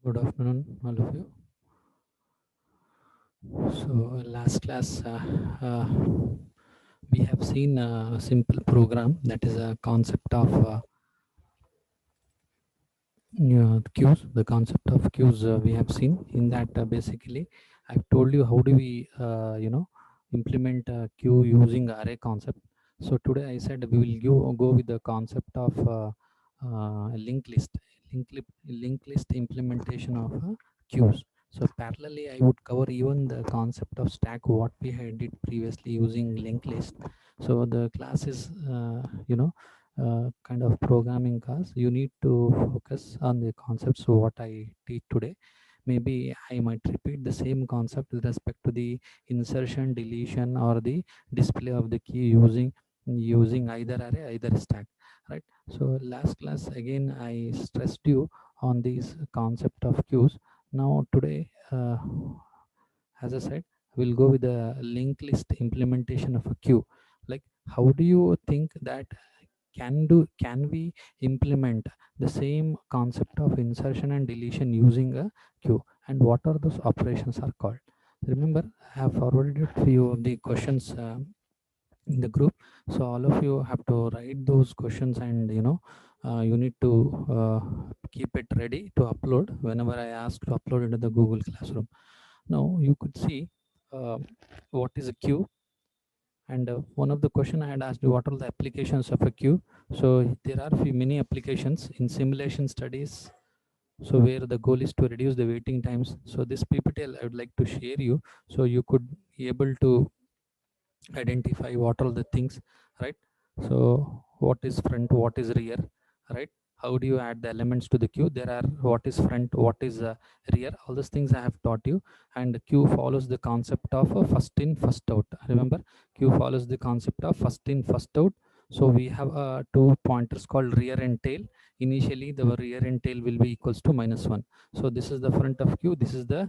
Good afternoon, all of you. So, last class, we have seen a simple program that is a concept of queues. The concept of queues we have seen in that basically, I've told you how do we, implement a queue using array concept. So today I said we will go with the concept of linked list, linked list implementation of queues. So parallelly, I would cover even the concept of stack, what we had did previously using linked list. So the class is, kind of programming class. You need to focus on the concepts what I teach today. Maybe I might repeat the same concept with respect to the insertion, deletion, or the display of the key using either array, either stack, right? So last class again I stressed you on this concept of queues. Now today, as I said, we'll go with the linked list implementation of a queue. Like, how do you think that can we implement the same concept of insertion and deletion using a queue, and what are those operations are called? Remember, I have forwarded few of the questions in the group, so all of you have to write those questions, and you need to keep it ready to upload whenever I ask to upload into the Google Classroom. Now you could see uh, what is a queue, and one of the question I had asked you, what are the applications of a queue? So there are few many applications in simulation studies, so where the goal is to reduce the waiting times. So this ppt I would like to share you, so you could be able to identify what are the things, right? So what is front, what is rear, right? How do you add the elements to the queue? There are what is front, what is rear, all those things I have taught you. And queue follows the concept of first in first out. Remember, queue follows the concept of first in first out. So we have two pointers called rear and tail. Initially the rear and tail will be equals to -1. So this is the front of queue, this is the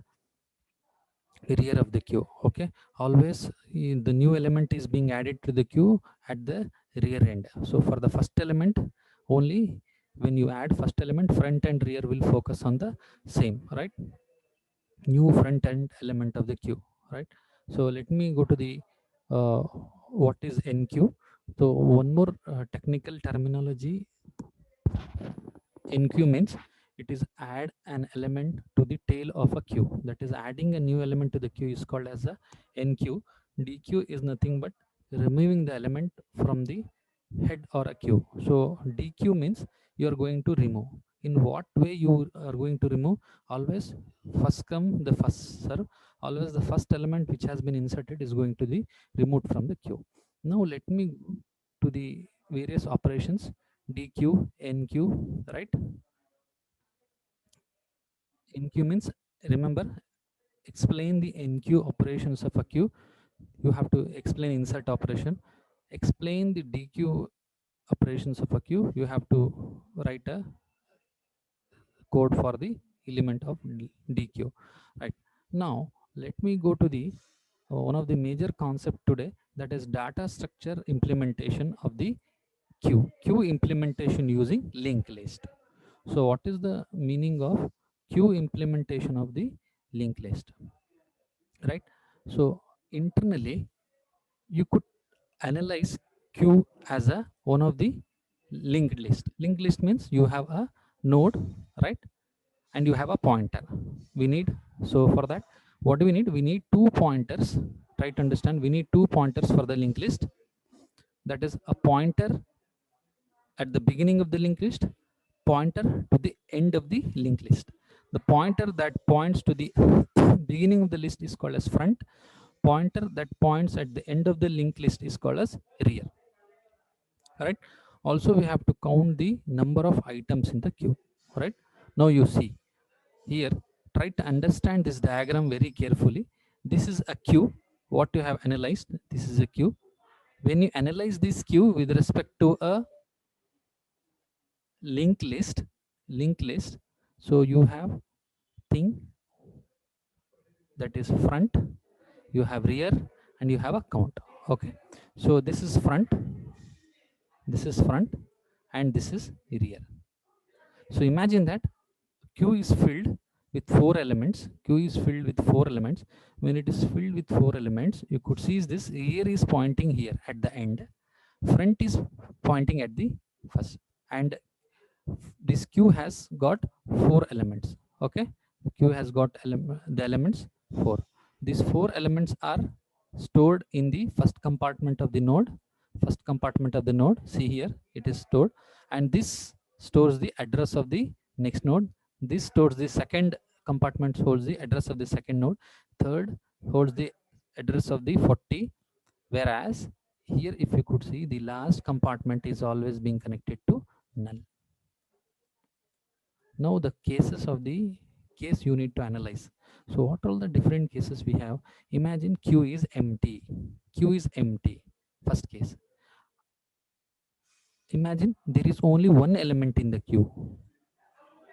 rear of the queue. Okay, always the new element is being added to the queue at the rear end. So for the first element only, when you add first element, front and rear will focus on the same, right? New front end element of the queue, right? So let me go to the uh, what is NQ. So one more technical terminology. NQ means it is add an element to the tail of a queue. That is, adding a new element to the queue is called as a NQ. DQ is nothing but removing the element from the head or a queue. So DQ means you are going to remove. In what way you are going to remove? Always first come the first serve. Always the first element which has been inserted is going to be removed from the queue. Now let me go to the various operations. DQ, NQ, right? NQ means, remember, explain the NQ operations of a queue. You have to explain insert operation. Explain the DQ operations of a queue. You have to write a code for the element of DQ. Right. Now, let me go to the one of the major concept today, that is data structure implementation of the queue implementation using linked list. So what is the meaning of queue implementation of the linked list, right? So internally you could analyze queue as a one of the linked list. Linked list means you have a node, right? And you have a pointer. We need, so for that, what do we need? We need two pointers. Try to understand, we need two pointers for the linked list. That is a pointer at the beginning of the linked list, pointer to the end of the linked list. The pointer that points to the beginning of the list is called as front. Pointer that points at the end of the linked list is called as rear, right? Also we have to count the number of items in the queue, right? Now you see here, try to understand this diagram very carefully. This is a queue, what you have analyzed. This is a queue. When you analyze this queue with respect to a linked list, so you have thing that is front, you have rear, and you have a count. Okay, so this is front, this is front, and this is rear. So imagine that queue is filled with 4 elements. Queue is filled with 4 elements. When it is filled with 4 elements, you could see is this rear is pointing here at the end, front is pointing at the first, and this queue has got 4 elements. Okay, the queue has got the elements 4. These 4 elements are stored in the first compartment of the node. First compartment of the node, see here, it is stored, and this stores the address of the next node. This stores the second compartment, holds the address of the second node. Third holds the address of the 40. Whereas here, if you could see, the last compartment is always being connected to null. Now the cases of the case you need to analyze. So what are all the different cases we have? Imagine queue is empty. Queue is empty. First case. Imagine there is only one element in the queue.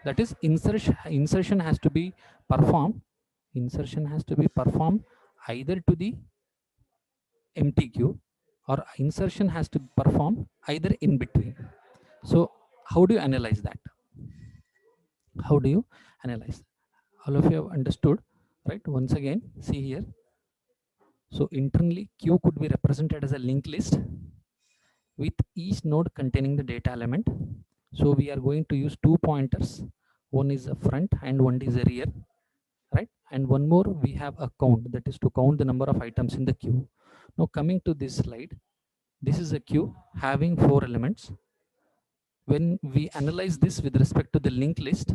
That is insertion has to be performed. Insertion has to be performed either to the empty queue, or insertion has to perform either in between. So how do you analyze that? How do you analyze? All of you have understood, right? Once again, see here. So internally, queue could be represented as a linked list with each node containing the data element. So we are going to use 2 pointers. One is a front and one is a rear, right? And one more, we have a count, that is to count the number of items in the queue. Now coming to this slide, this is a queue having 4 elements. When we analyze this with respect to the linked list,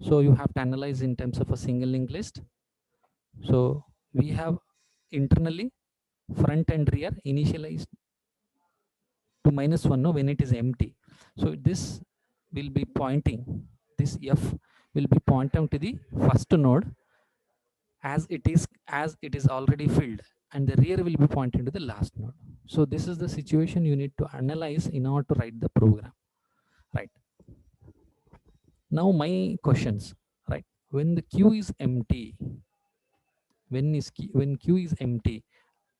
so you have to analyze in terms of a single linked list. So we have internally front and rear initialized to -1 no, when it is empty. So this will be pointing, this f will be pointing to the first node as it is already filled, and the rear will be pointing to the last node. So this is the situation you need to analyze in order to write the program, right? Now my questions, right? When the queue is empty, when queue is empty,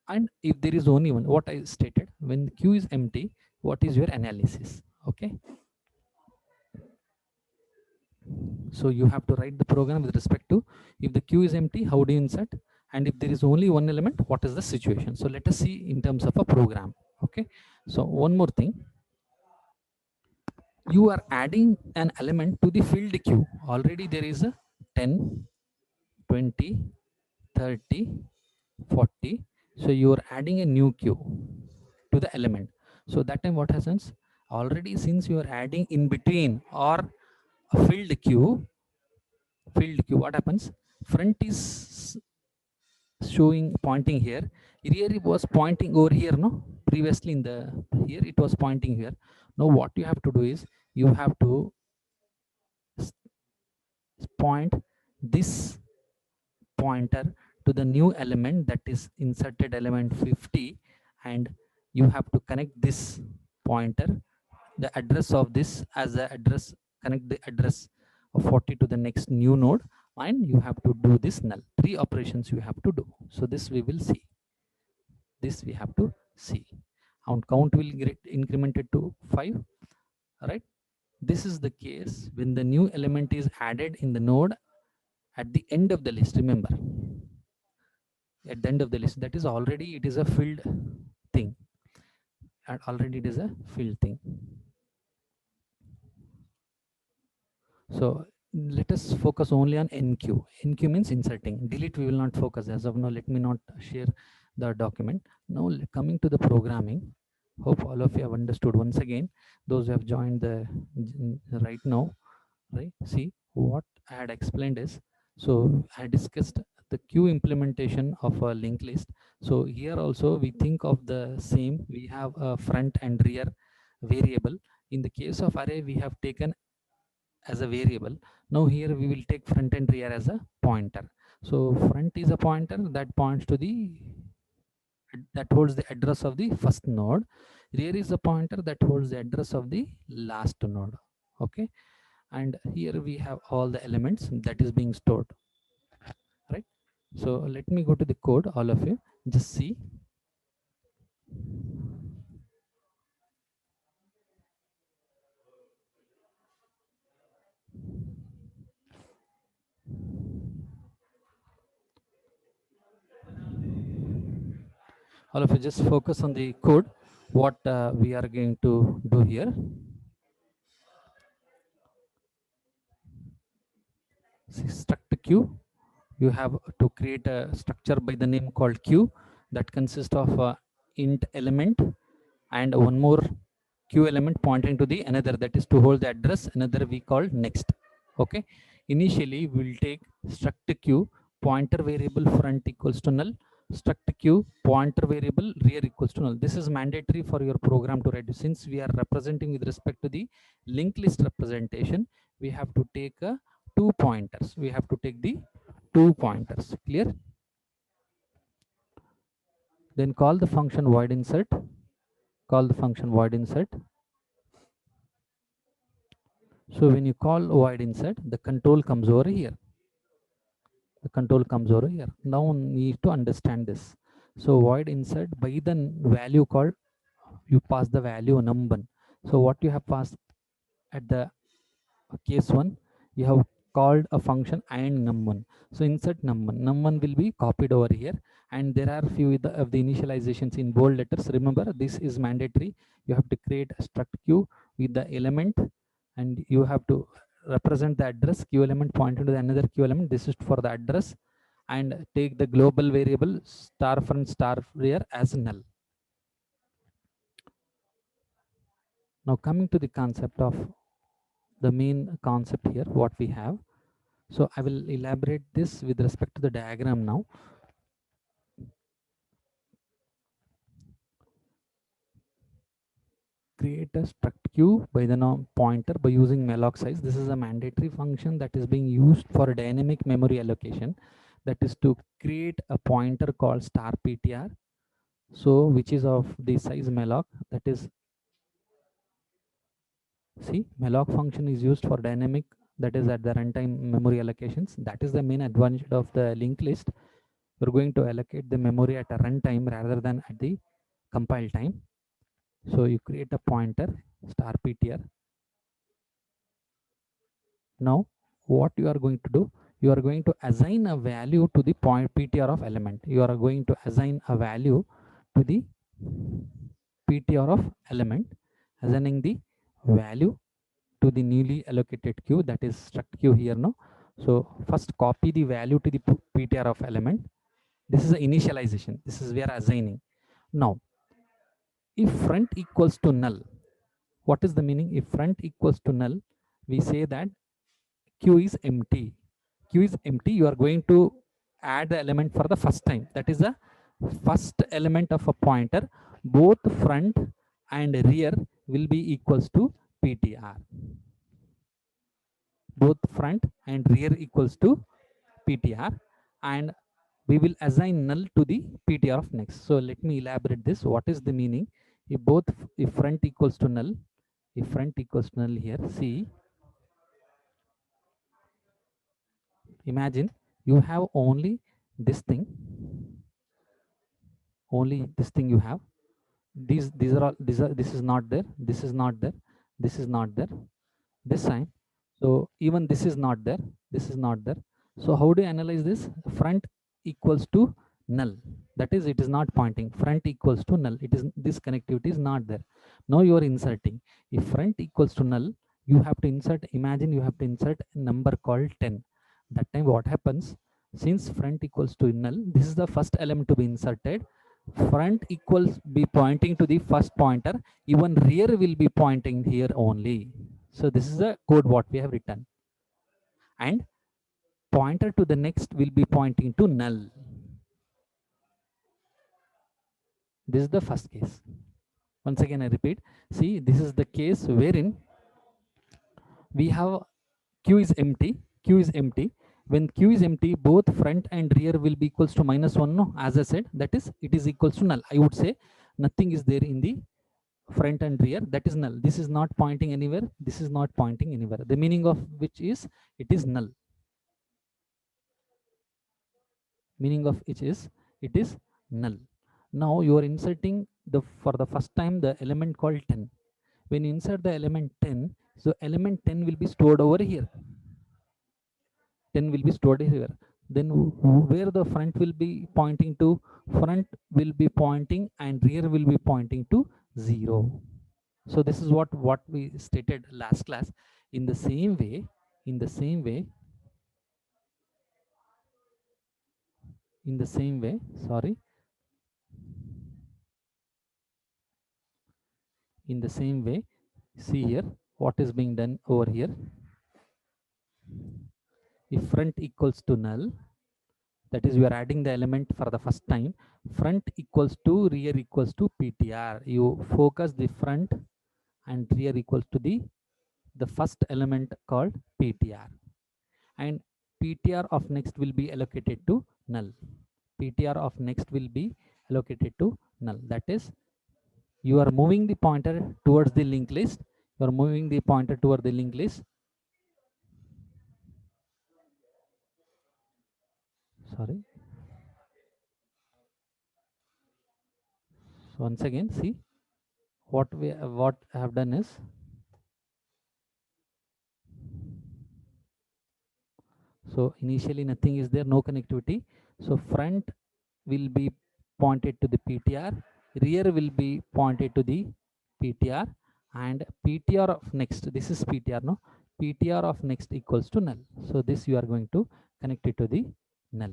and if there is only one, what I stated, when the queue is empty, what is your analysis? Okay, so you have to write the program with respect to, if the queue is empty, how do you insert, and if there is only one element, what is the situation? So let us see in terms of a program. Okay, so one more thing, you are adding an element to the filled queue. Already there is a 10, 20, 30, 40. So you are adding a new queue to the element. So that time what happens, already since you are adding in between or a filled queue, what happens, front is showing pointing here, rear it was pointing over here, no, previously in the here it was pointing here. Now what you have to do is, you have to point this pointer to the new element, that is inserted element 50, and you have to connect this pointer, the address of this as the address, connect the address of 40 to the next new node, and you have to do this null. 3 operations you have to do. So this we will see. This we have to see. And count will get incremented to 5, right? This is the case when the new element is added in the node at the end of the list. Remember, at the end of the list, that is already it is a filled thing, and already it is a filled thing. So let us focus only on NQ. NQ means inserting. Delete we will not focus as of now. Let me not share the document. Now coming to the programming. Hope all of you have understood. Once again, those who have joined the right now, right? See what I had explained is, so I discussed the queue implementation of a linked list. So here also we think of the same. We have a front and rear variable. In the case of array, we have taken as a variable. Now here we will take front and rear as a pointer. So front is a pointer that points to the, that holds the address of the first node. Rear is a pointer that holds the address of the last node. Okay, and here we have all the elements that is being stored, right? So let me go to the code. All of you just see. All of you just focus on the code, what we are going to do here. See, struct queue, you have to create a structure by the name called queue that consists of int element and one more queue element pointing to the another, that is to hold the address, another we call next. Okay, initially we'll take struct queue pointer variable front equals to null, struct queue pointer variable rear equals to null. This is mandatory for your program to write. Since we are representing with respect to the linked list representation, we have to take two pointers. We have to take the two pointers. Clear? Then call the function void insert. Call the function void insert. So when you call void insert, the control comes over here. The control comes over here. Now you need to understand this. So void insert, by the value called, you pass the value num1. So what you have passed at the case 1, you have called a function and num1. So insert num1. Num1 will be copied over here, and there are few of the initializations in bold letters. Remember, this is mandatory. You have to create a struct queue with the element, and you have to represent the address queue element pointing to the another queue element. This is for the address, and take the global variable star front star rear as null. Now coming to the concept of the main concept here, what we have. So I will elaborate this with respect to the diagram now. Create a struct queue by the name pointer by using malloc size. This is a mandatory function that is being used for dynamic memory allocation. That is to create a pointer called star ptr. So which is of the size malloc. That is, see, malloc function is used for dynamic, that is at the runtime memory allocations. That is the main advantage of the linked list. We're going to allocate the memory at a runtime rather than at the compile time. So you create a pointer star ptr. Now what you are going to do, you are going to assign a value to the point ptr of element. You are going to assign a value to the ptr of element, assigning the value to the newly allocated queue, that is struct queue here now. So first copy the value to the ptr of element. This is the initialization. This is where assigning. Now if front equals to null, what is the meaning? If front equals to null, we say that queue is empty. Queue is empty. You are going to add the element for the first time. That is the first element of a pointer. Both front and rear will be equals to ptr. Both front and rear equals to ptr, and we will assign null to the ptr of next. So let me elaborate this. What is the meaning? If front equals to null, if front equals to null here, see, imagine you have only this thing, only this thing you have. These are all, this is not there, this is not there, this is not there this time. So even this is not there, this is not there. So how do you analyze this? Front equals to null, that is, it is not pointing. Front equals to null, it is, this connectivity is not there. Now you are inserting. If front equals to null, you have to insert, imagine you have to insert a number called 10. That time what happens, since front equals to null, this is the first element to be inserted. Front equals be pointing to the first pointer, even rear will be pointing here only. So this is the code what we have written, and pointer to the next will be pointing to null. This is the first case. Once again I repeat, see, this is the case wherein we have queue is empty. Queue is empty. When queue is empty, both front and rear will be equals to -1. No, as I said, that is, it is equals to null. I would say nothing is there in the front and rear, that is null. This is not pointing anywhere, this is not pointing anywhere, the meaning of which is it is null. Meaning of which is it is null. Now you are inserting the, for the first time, the element called 10. When you insert the element 10, so element 10 will be stored over here. 10 will be stored here. then where the front will be pointing to, front will be pointing and rear will be pointing to 0. So this is what we stated last class. In the same way, in the same way, in the same way, sorry, in the same way, see here what is being done over here. If front equals to null, that is you are adding the element for the first time, front equals to rear equals to ptr, you focus the front and rear equals to the first element called ptr, and ptr of next will be allocated to null. Ptr of next will be allocated to null. That is, you are moving the pointer towards the linked list, you are moving the pointer toward the linked list, sorry. So once again, see what I have done is, so initially nothing is there, no connectivity. So front will be pointed to the ptr, rear will be pointed to the ptr, and ptr of next, this is ptr, no, ptr of next equals to null. So this you are going to connect it to the null.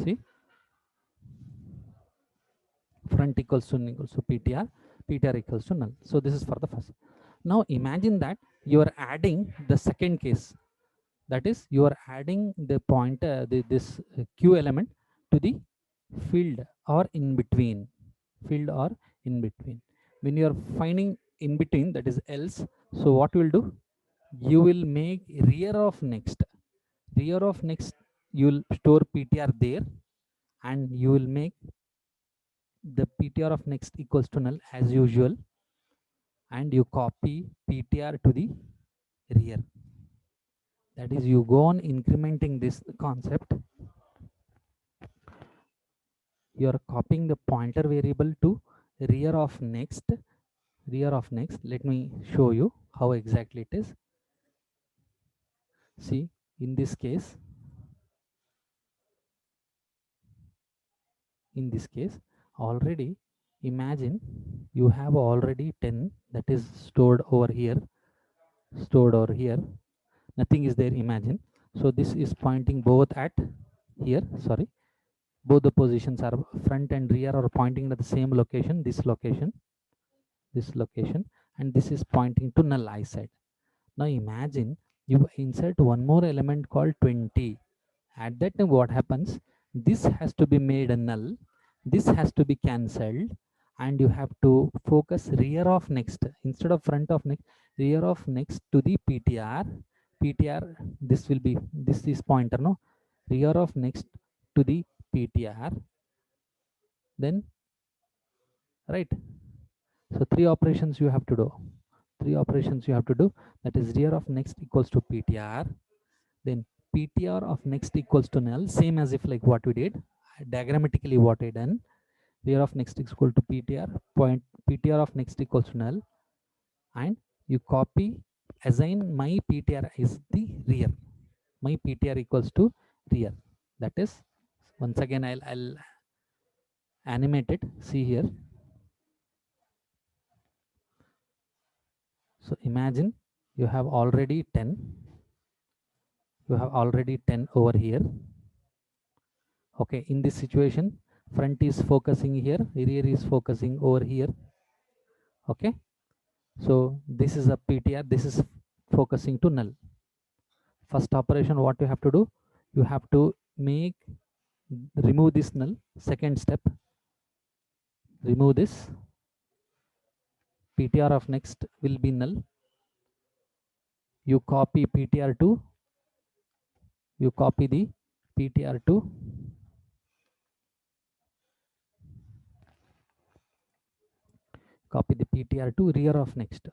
See, front equals to ptr, ptr equals to null. So this is for the first. Now imagine that you are adding the second case, that is you are adding the pointer, this q element to the field or in between, field or in between. When you are finding in between, that is else, so what you will do, you will make rear of next, rear of next, you will store ptr there, and you will make the ptr of next equals to null as usual, and you copy ptr to the rear. That is, you go on incrementing this concept, you are copying the pointer variable to rear of next, rear of next. Let me show you how exactly it is. See, in this case, in this case already, imagine you have already 10 that is stored over here, stored over here, nothing is there, imagine. So this is pointing both at here, sorry, both the positions are, front and rear are pointing at the same location, this location, this location, and this is pointing to null I said. Now imagine you insert one more element called 20. At that time what happens, this has to be made a null, this has to be cancelled, and you have to focus rear of next instead of front of next, rear of next to the ptr, ptr, this will be, this is pointer, no, rear of next to the ptr, then, right. So three operations you have to do, three operations you have to do, that is rear of next equals to ptr, then ptr of next equals to null, same as if like what we did diagrammatically, what I done, rear of next is equal to ptr, point ptr of next equals to null, and you copy, assign my ptr is the rear, my ptr equals to rear. That is, once again I'll animate it, see here. So imagine you have already 10, you have already 10 over here. Okay, in this situation, front is focusing here, rear is focusing over here. Okay, so this is a ptr, this is focusing to null. First operation what you have to do, you have to make, remove this null. Second step, remove this, ptr of next will be null, you copy ptr to, you copy the ptr to, copy the ptr to rear of next.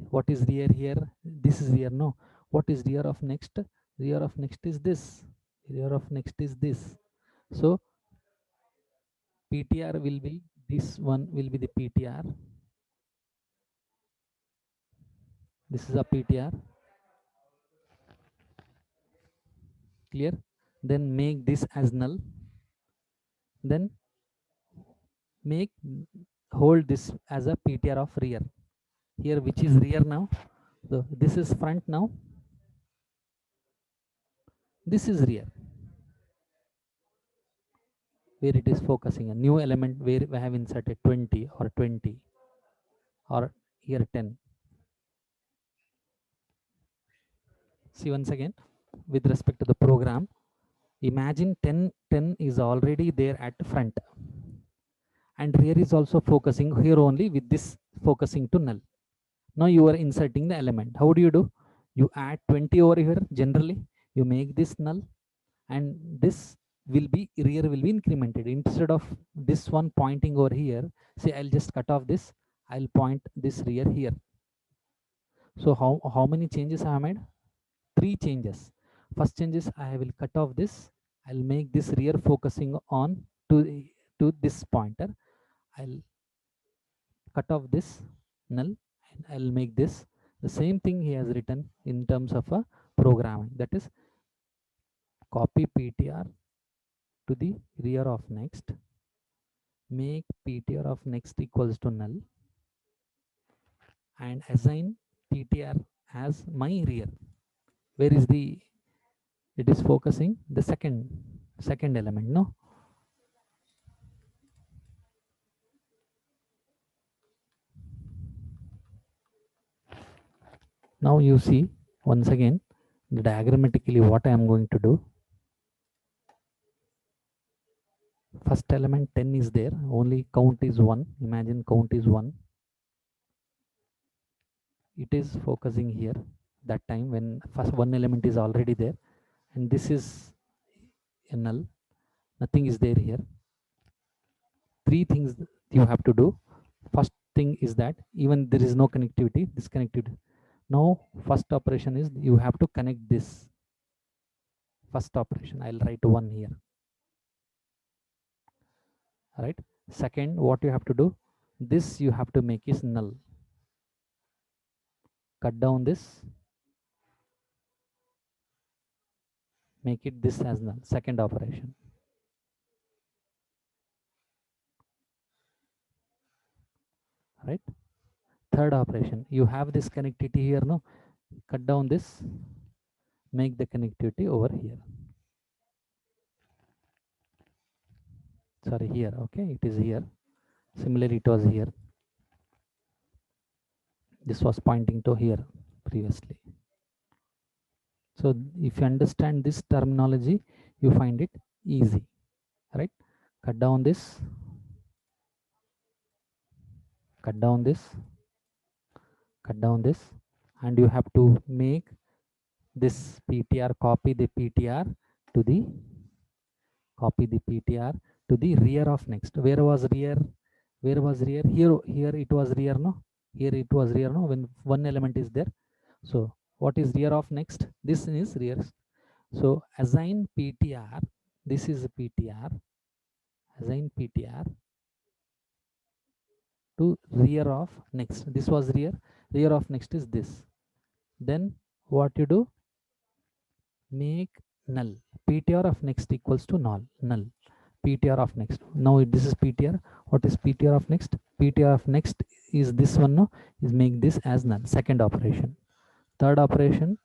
What is rear here, this is rear, no, what is rear of next, rear of next is this, rear of next is this. So ptr will be This one will be the PTR. This is a PTR. Clear? Then make this as null. Then make hold this as a PTR of rear. Here, which is rear now? So this is front now. This is rear, where it is focusing a new element where we have inserted 20 or 20 or here 10. See once again, with respect to the program, imagine 10 is already there at front, and rear is also focusing here only with this focusing to null. Now you are inserting the element. How do? You add 20 over here. Generally you make this null, and this will be rear will be incremented. Instead of this one pointing over here, say I'll just cut off this, I'll point this rear here. So how many changes I have made? 3 changes. First change is I will cut off this, I'll make this rear focusing on to this pointer. I'll cut off this null, and I'll make this the same thing he has written in terms of a programming, that is copy PTR to the rear of next, make PTR of next equals to null, and assign PTR as my rear. Where is the it is focusing the second element? No, now you see once again the diagrammatically what I am going to do. First element 10 is there, only count is 1. Imagine count is 1. It is focusing here that time when first one element is already there, and this is a null, nothing is there here. 3 things you have to do. First thing is that even there is no connectivity, this connectivity. Now first operation is you have to connect this. First operation I'll write 1 here. Right. Second, what you have to do, this you have to make is null. Cut down this, make it this as null. Second operation. Right. Third operation, you have this connectivity here. No, cut down this, make the connectivity over here. Sorry, here. Okay, it is here. Similarly, it was here. This was pointing to here previously. So if you understand this terminology, you find it easy, right? Cut down this, cut down this, cut down this, and you have to make this PTR, copy the PTR to the rear of next. Where was rear? Where was rear? Here it was rear. No, here it was rear. No, when one element is there. So what is rear of next? This is rear. So assign PTR. This is PTR. Assign PTR to rear of next. This was rear. Rear of next is this. Then what you do? Make null. PTR of next equals to null. PTR of next. Now this is PTR. What is PTR of next? PTR of next is this one. No, is make this as null. Second operation. Third operation,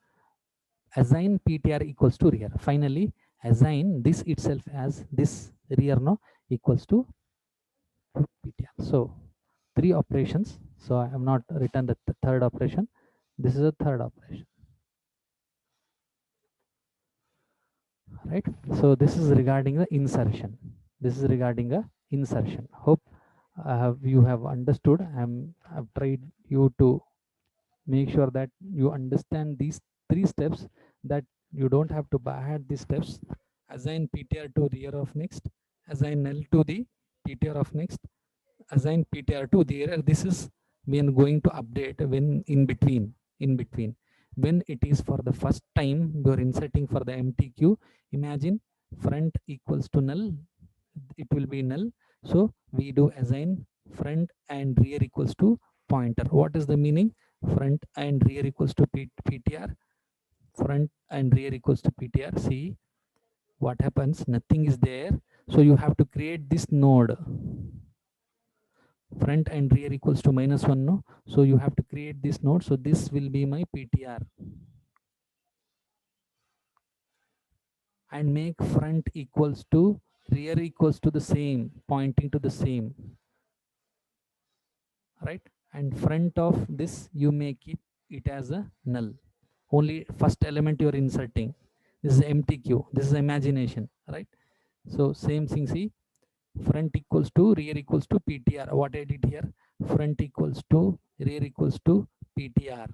assign PTR equals to rear. Finally, assign this itself as this rear. No, equals to PTR. So 3 operations. So I have not written the third operation. This is a third operation. Right. So this is regarding the insertion. This is regarding a insertion. Hope you have understood. I've tried you to make sure that you understand these 3 steps, that you don't have to add these steps. Assign PTR to rear of next, assign null to the PTR of next, assign PTR to the rear. This is when going to update when in between when it is for the first time you're inserting for the MTQ. Imagine front equals to null, it will be null. So we do assign front and rear equals to pointer. What is the meaning? Front and rear equals to ptr. Front and rear equals to ptr. See what happens, nothing is there, so you have to create this node. Front and rear equals to -1, no, so you have to create this node. So this will be my ptr, and make front equals to rear equals to the same, pointing to the same, right? And front of this you make it as a null. Only first element you are inserting. This is empty queue, this is imagination, right? So same thing, see, front equals to rear equals to ptr. What I did here, front equals to rear equals to ptr.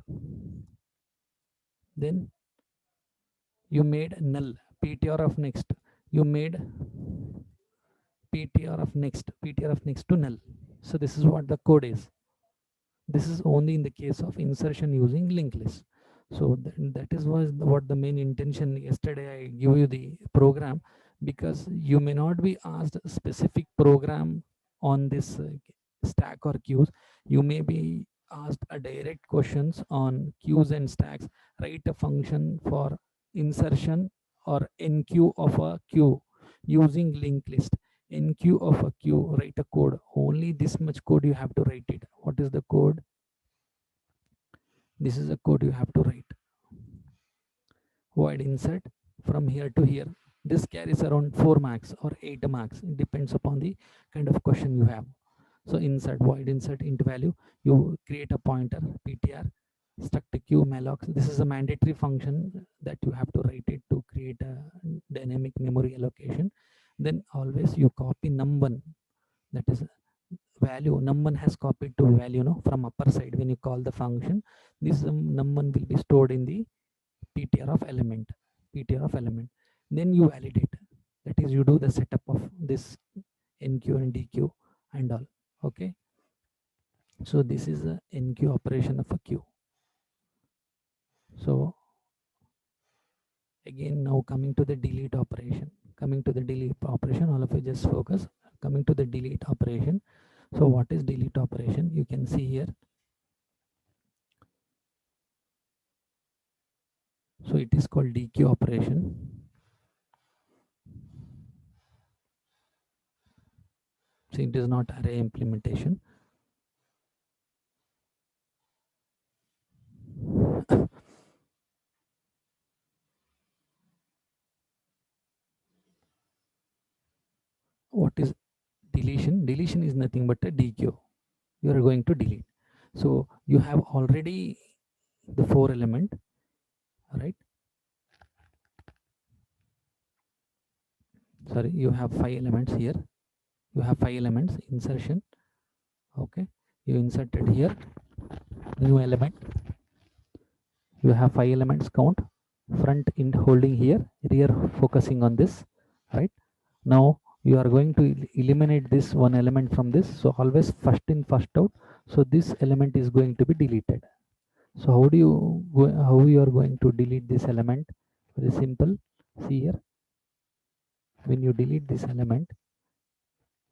Then you made null ptr of next, you made ptr of next to null. So this is what the code is. This is only in the case of insertion using linked list. So that is was what the main intention. Yesterday I give you the program, because you may not be asked a specific program on this stack or queues. You may be asked a direct questions on queues and stacks. Write a function for insertion or enqueue of a queue using linked list. Enqueue of a queue, write a code. Only this much code you have to write it. What is the code? This is a code you have to write. Void insert from here to here. This carries around 4 marks or 8 marks. It depends upon the kind of question you have. So insert, void insert into value. You create a pointer, ptr, struct queue malloc. This is a mandatory function that you have to write it to create a dynamic memory allocation. Then always you copy num1, that is value. Num1 has copied to value, no, from upper side. When you call the function, this num1 will be stored in the ptr of element, then you validate. That is, you do the setup of this enqueue and dequeue and all. Okay, so this is the enqueue operation of a queue. So again, now coming to the delete operation. All of you just focus. Coming to the delete operation. So what is delete operation? You can see here. So it is called dequeue operation. So it is not array implementation. What is deletion? Deletion is nothing but a dequeue. You are going to delete. So you have already the 4 element, right? Sorry, you have 5 elements here. You have 5 elements insertion. Okay, you inserted here new element. You have 5 elements count. Front in holding here, rear focusing on this, right? Now you are going to eliminate this one element from this. So always first in first out. So this element is going to be deleted. So how do you go, how you are going to delete this element? Very simple. See here, when you delete this element,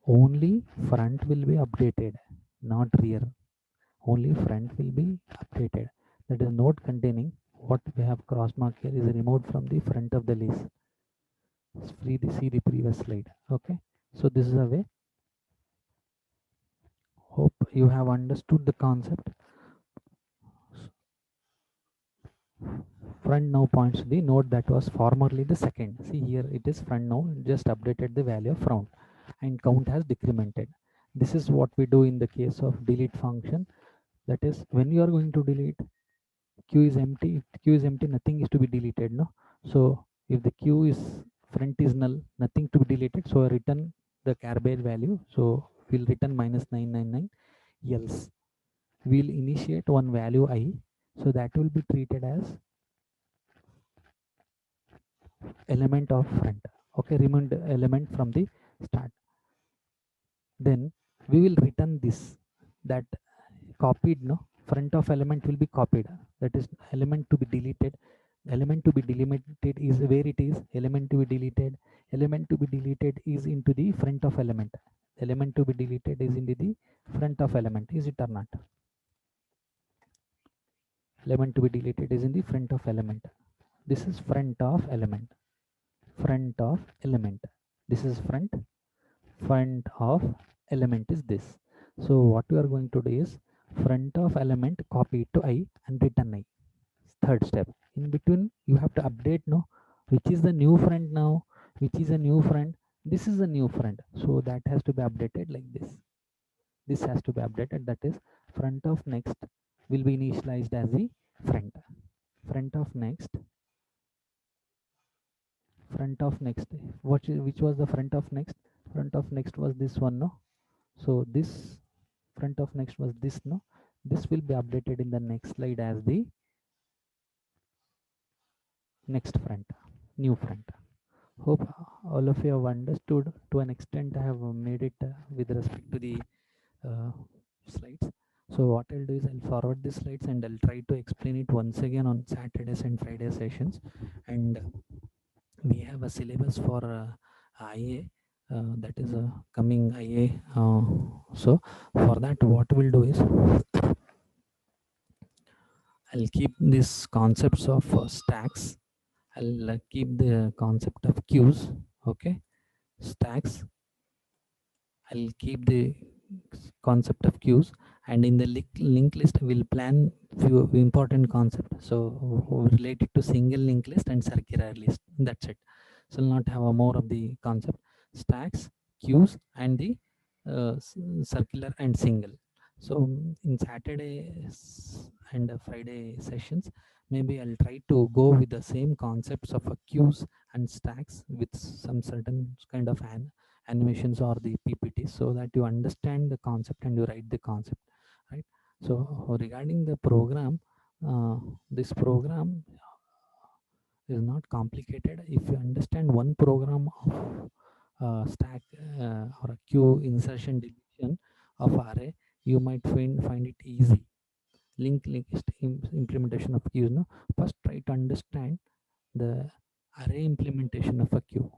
only front will be updated, not rear. Only front will be updated. That is node containing what we have cross mark here is removed from the front of the list. See the previous slide. Okay, so this is a way. Hope you have understood the concept. Front now points to the node that was formerly the second. See here, it is front now, just updated the value of front, and count has decremented. This is what we do in the case of delete function. That is, when you are going to delete, queue is empty. If queue is empty, nothing is to be deleted, no? So if the queue is front is null, nothing to be deleted, so I return the garbage value. So we'll return -999. Else we'll initiate one value I, so that will be treated as element of front. Okay, remove the element from the start. Then we will return this, that copied, no, front of element will be copied. That is element to be deleted. Element to be delimited is where it is. Element to be deleted is into the front of element. The element to be deleted is in the front of element, is it or not? Element to be deleted is in the front of element. This is front of element. Front of element. This is front of element is this. So what we are going to do is front of element copy it to I and return I. Third step. In between you have to update now which is the new front now, which is a new front. This is a new front, so that has to be updated like this. This has to be updated, that is front of next will be initialized as the front. Front of next, front of next, which was the front of next? Front of next was this one, no? So this front of next was this, no? This will be updated in the next slide as the next front, new front. Hope all of you have understood. To an extent I have made it with respect to the uh, slides. So what I'll do is I'll forward the slides and I'll try to explain it once again on Saturdays and Friday sessions. And we have a syllabus for IA, that is a coming IA. So for that what we'll do is I'll keep these concepts of stacks. I'll keep the concept of queues. Okay, stacks. I'll keep the concept of queues, and in the link list we'll plan few important concepts. So related to single linked list and circular list. That's it. So I'll not have a more of the concept stacks, queues, and the circular and single. So in Saturday and Friday sessions, maybe I'll try to go with the same concepts of queues and stacks with some certain kind of animations or the PPT, so that you understand the concept and you write the concept, right? So regarding the program, this program is not complicated. If you understand one program of stack or a queue insertion deletion of array, you might find it easy. Linked list implementation of queues. No, first try to understand the array implementation of a queue.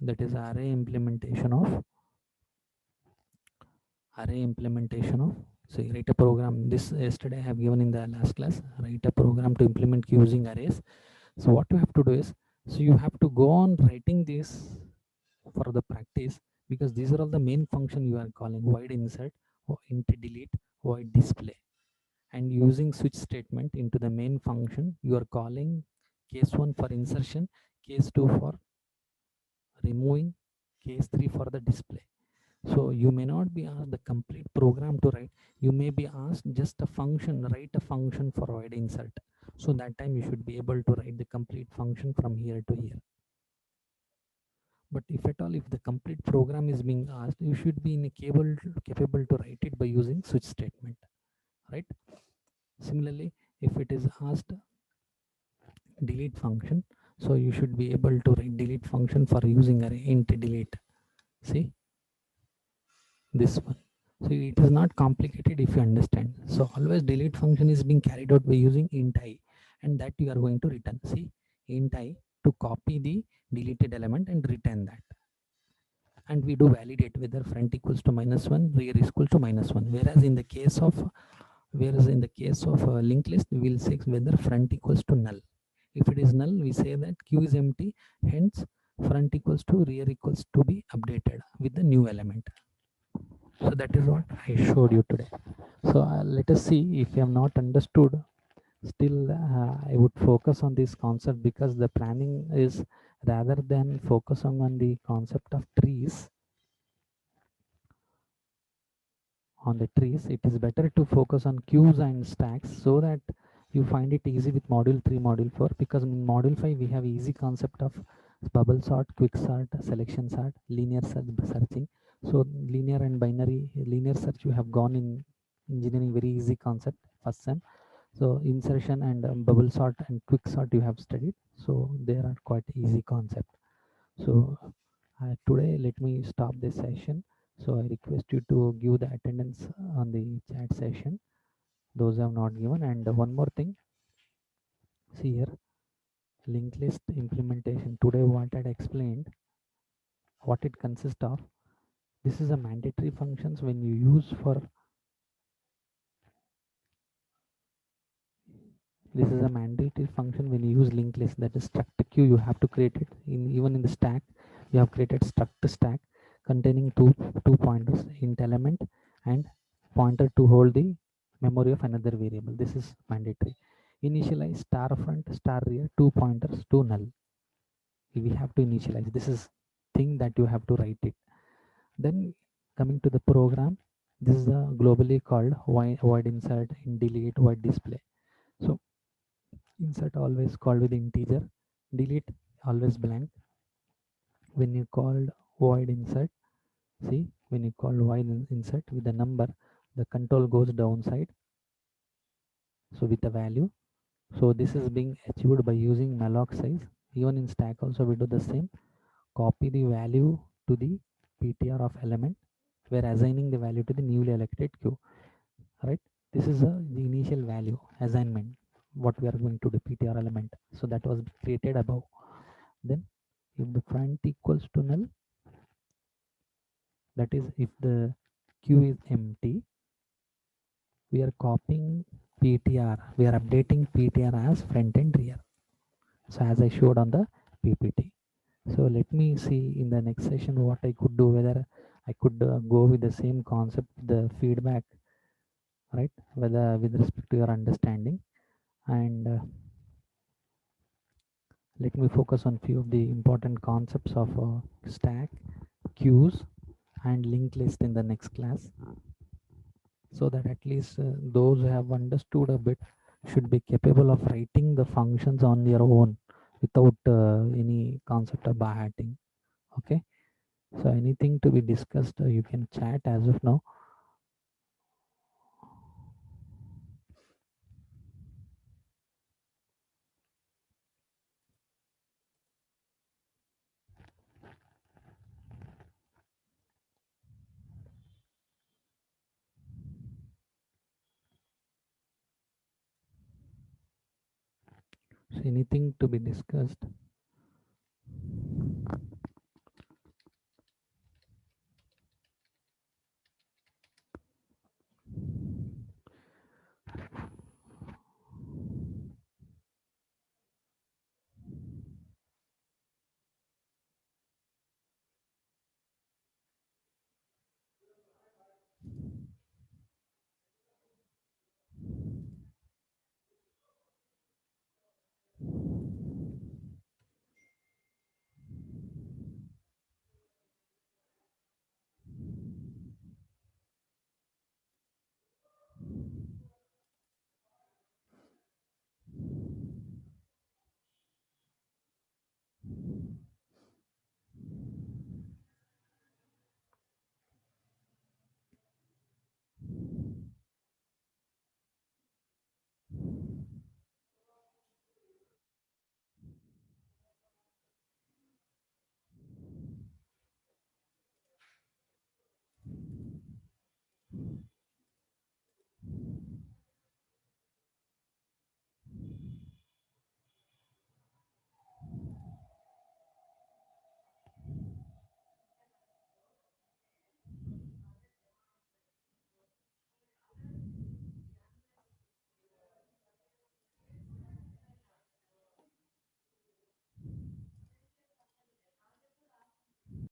That is array implementation of so you write a program. This yesterday I have given in the last class. Write a program to implement queue using arrays. So what you have to do is, so you have to go on writing this for the practice, because these are all the main function you are calling: void insert, or int delete, void display. And using switch statement into the main function, you are calling case 1 for insertion, case 2 for removing, case 3 for the display. So you may not be asked the complete program to write. You may be asked just a function, write a function for void insert. So that time you should be able to write the complete function from here to here. But if at all, if the complete program is being asked, you should be capable to write it by using switch statement, right? Similarly, if it is asked delete function, so you should be able to write delete function for using array int delete. See this one. So it is not complicated if you understand. So always delete function is being carried out by using int I, and that you are going to return. See, int I to copy the deleted element and return that. And we do validate whether front equals to -1, rear is equal to -1. Whereas in the case of a linked list, we will say whether front equals to null. If it is null, we say that queue is empty, hence front equals to rear equals to be updated with the new element. So that is what I showed you today. So let us see. If you have not understood, still I would focus on this concept, because the planning is, rather than focusing on the concept of trees, it is better to focus on queues and stacks, so that you find it easy with module 3, module 4. Because in module 5 we have easy concept of bubble sort, quick sort, selection sort, linear searching. So linear search you have gone in engineering, very easy concept first sem. So insertion and bubble sort and quick sort you have studied, so they are quite easy concept. So today let me stop this session. So I request you to give the attendance on the chat session, those who have not given. And one more thing, see here, linked list implementation. Today what I had explained, what it consists of. This is a mandatory functions when you use for this is a mandatory function when you use linked list, that is struct queue. You have to create it in even in the stack. You have created struct stack containing two pointers, int element and pointer to hold the memory of another variable. This is mandatory. Initialize star front star rear two pointers to null. We have to initialize. This is thing that you have to write it. Then coming to the program, this is the globally called void insert, in delete, void display. So insert always called with integer, delete always blank. When you called void insert, see, when you call void insert with the number, the control goes downside, so with the value. So this is being achieved by using malloc size. Even in stack also we do the same. Copy the value to the ptr of element. We're assigning the value to the newly elected queue, right? This is the initial value assignment, what we are going to do ptr element. So that was created above. Then if the front equals to null, that is if the queue is empty, we are copying ptr, we are updating ptr as front and rear, so as I showed on the ppt. So let me see in the next session what I could do, whether I could go with the same concept, the feedback, right, whether with respect to your understanding. And let me focus on few of the important concepts of stack, queues and linked list in the next class, so that at least those who have understood a bit should be capable of writing the functions on their own without any concept of by-hatting. Okay, so anything to be discussed, you can chat as of now. So anything to be discussed.